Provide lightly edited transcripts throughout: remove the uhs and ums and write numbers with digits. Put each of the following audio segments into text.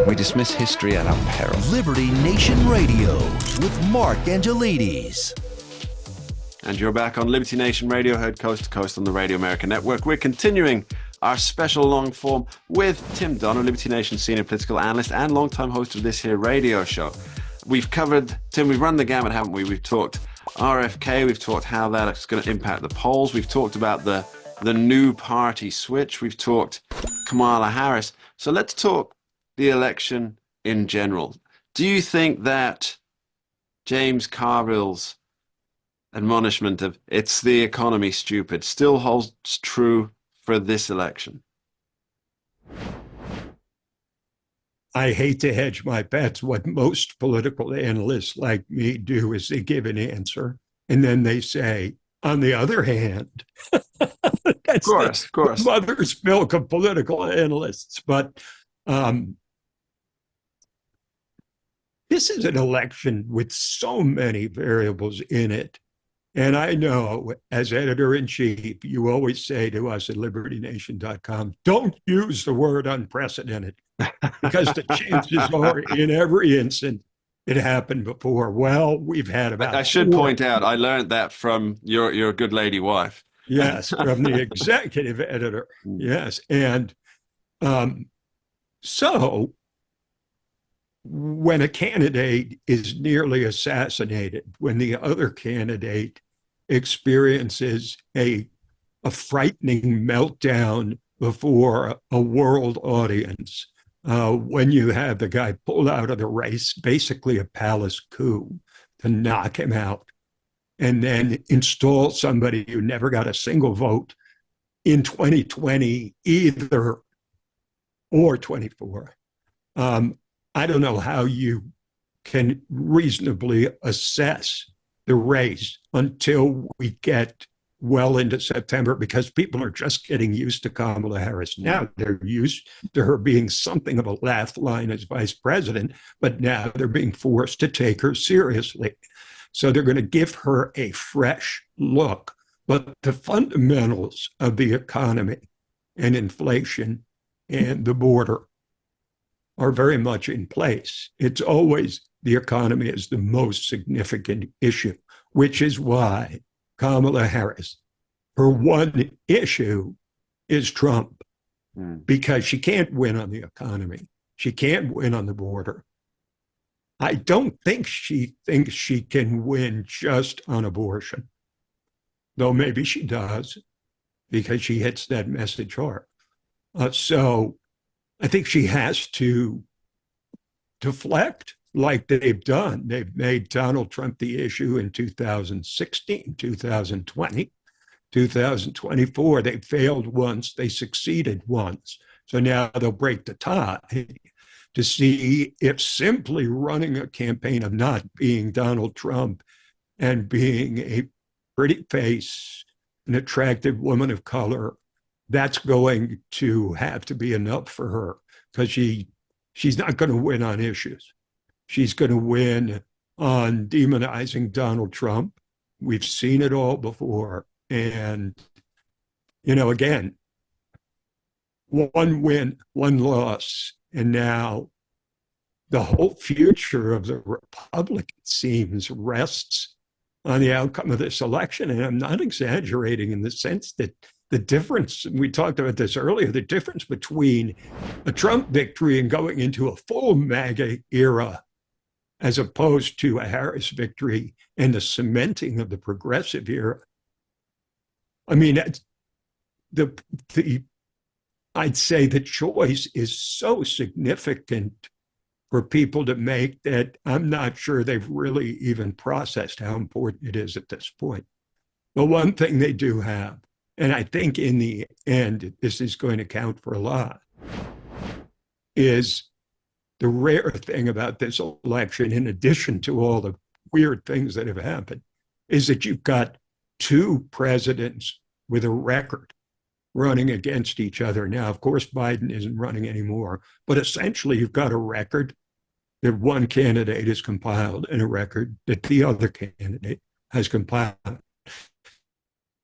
We dismiss history at our peril. Liberty Nation Radio with Mark Angelides. And you're back on Liberty Nation Radio, heard coast to coast on the Radio America Network. We're continuing our special long form with Tim Donner, Liberty Nation senior political analyst and longtime host of this here radio show. We've covered, Tim, we've run the gamut, haven't we? We've talked RFK, we've talked how that's going to impact the polls. We've talked about the new party switch. We've talked Kamala Harris. So let's talk the election in general. Do you think that James Carville's admonishment of "it's the economy, stupid" still holds true for this election? I hate to hedge my bets. What most political analysts like me do is they give an answer and then they say, on the other hand. That's of course. The mother's milk of political analysts. But this is an election with so many variables in it. And I know, as editor-in-chief, you always say to us at libertynation.com, don't use the word unprecedented, because the chances are in every instant it happened before. Well, we've had about... I should point out, I learned that from your good lady wife. Yes, from the executive editor. Yes. And so when a candidate is nearly assassinated, when the other candidate experiences a frightening meltdown before a world audience, when you have the guy pulled out of the race, basically a palace coup to knock him out, and then install somebody who never got a single vote in 2020 either, or 24. I don't know how you can reasonably assess the race until we get well into September, because people are just getting used to Kamala Harris. Now they're used to her being something of a laugh line as vice president, but now they're being forced to take her seriously. So they're going to give her a fresh look. But the fundamentals of the economy and inflation and the border are very much in place. It's always the economy is the most significant issue, which is why Kamala Harris, her one issue is Trump, because she can't win on the economy. She can't win on the border. I don't think she thinks she can win just on abortion, though maybe she does, because she hits that message hard. So I think she has to deflect like they've done. They've made Donald Trump the issue in 2016, 2020, 2024. They failed once, they succeeded once. So now they'll break the tie to see if simply running a campaign of not being Donald Trump and being a pretty face, an attractive woman of color, that's going to have to be enough for her, because she's not going to win on issues. She's going to win on demonizing Donald Trump. We've seen it all before. And, again, one win, one loss. And now the whole future of the Republic, it seems, rests on the outcome of this election. And I'm not exaggerating in the sense that the difference, we talked about this earlier, the difference between a Trump victory and going into a full MAGA era, as opposed to a Harris victory and the cementing of the progressive era. I mean, I'd say the choice is so significant for people to make that I'm not sure they've really even processed how important it is at this point. But one thing they do have, and I think in the end, this is going to count for a lot, is the rare thing about this election, in addition to all the weird things that have happened, is that you've got two presidents with a record running against each other. Now, of course, Biden isn't running anymore, but essentially you've got a record that one candidate has compiled and a record that the other candidate has compiled.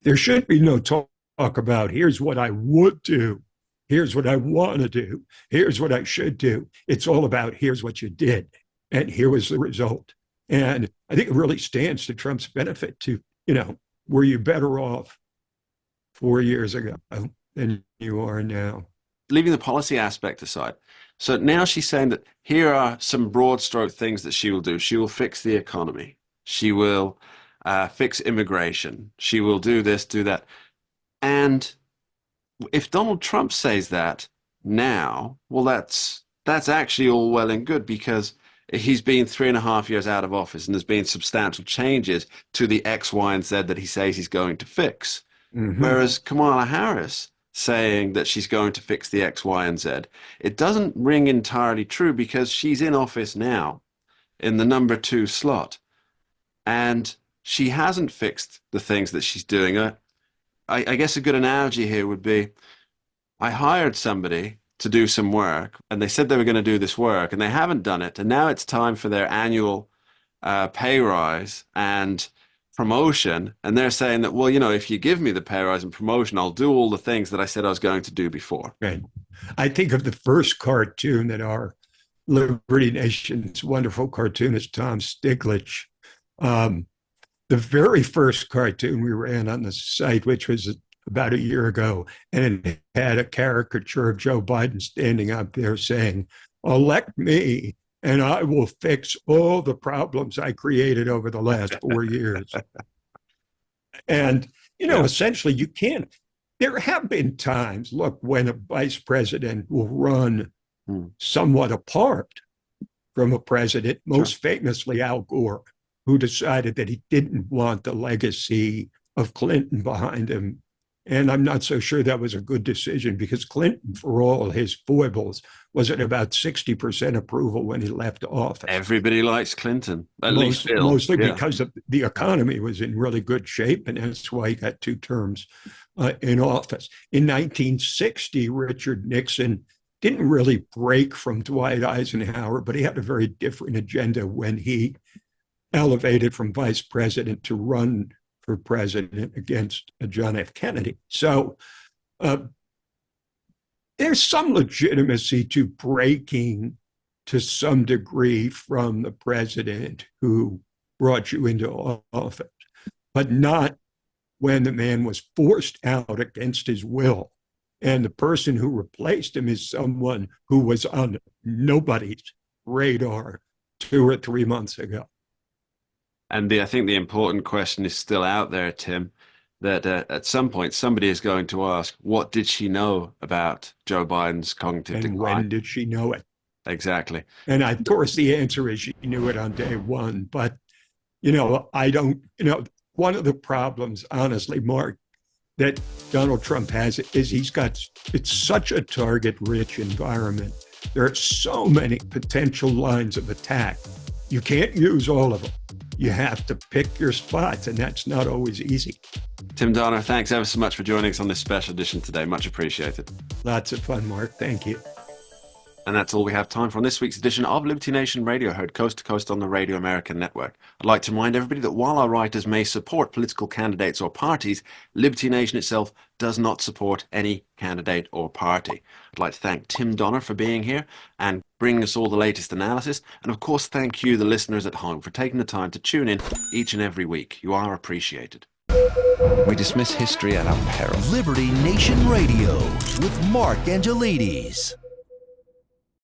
There should be no talk about, here's what I would do here's what I want to do, here's what I should do. It's all about here's what you did, and here was the result. And I think it really stands to Trump's benefit to, were you better off 4 years ago than you are now? Leaving the policy aspect aside, so now she's saying that here are some broad stroke things that she will do. She will fix the economy. She will fix immigration. She will do this, do that. And if Donald Trump says that now, well, that's actually all well and good, because he's been 3.5 years out of office and there's been substantial changes to the X, Y, and Z that he says he's going to fix. Mm-hmm. Whereas Kamala Harris saying that she's going to fix the X, Y, and Z, it doesn't ring entirely true, because she's in office now in the number 2 slot. And she hasn't fixed the things that she's doing. I guess a good analogy here would be, I hired somebody to do some work, and they said they were going to do this work, and they haven't done it. And now it's time for their annual pay rise and promotion. And they're saying that, well, if you give me the pay rise and promotion, I'll do all the things that I said I was going to do before. Right. I think of the first cartoon that our Liberty Nation's wonderful cartoonist, Tom Stiglitz, the very first cartoon we ran on the site, which was about a year ago, and it had a caricature of Joe Biden standing up there saying, elect me and I will fix all the problems I created over the last 4 years. And, essentially you can't. There have been times, look, when a vice president will run somewhat apart from a president, most famously Al Gore, who decided that he didn't want the legacy of Clinton behind him. And I'm not so sure that was a good decision, because Clinton, for all his foibles, was at about 60% approval when he left office. Everybody likes Clinton, at least Bill. Mostly because the economy was in really good shape, and that's why he got 2 terms in office. In 1960, Richard Nixon didn't really break from Dwight Eisenhower, but he had a very different agenda when he elevated from vice president to run for president against John F. Kennedy. So there's some legitimacy to breaking to some degree from the president who brought you into office, but not when the man was forced out against his will. And the person who replaced him is someone who was on nobody's radar 2 or 3 months ago. And I think the important question is still out there, Tim, that at some point somebody is going to ask, what did she know about Joe Biden's cognitive decline? When did she know it? Exactly. And of course, the answer is she knew it on day one. But, one of the problems, honestly, Mark, that Donald Trump has is it's such a target-rich environment. There are so many potential lines of attack. You can't use all of them. You have to pick your spots, and that's not always easy. Tim Donner, thanks ever so much for joining us on this special edition today. Much appreciated. Lots of fun, Mark. Thank you. And that's all we have time for on this week's edition of Liberty Nation Radio, heard coast to coast on the Radio American Network. I'd like to remind everybody that while our writers may support political candidates or parties, Liberty Nation itself does not support any candidate or party. I'd like to thank Tim Donner for being here and bringing us all the latest analysis. And of course, thank you, the listeners at home, for taking the time to tune in each and every week. You are appreciated. We dismiss history at our peril. Liberty Nation Radio with Mark Angelides.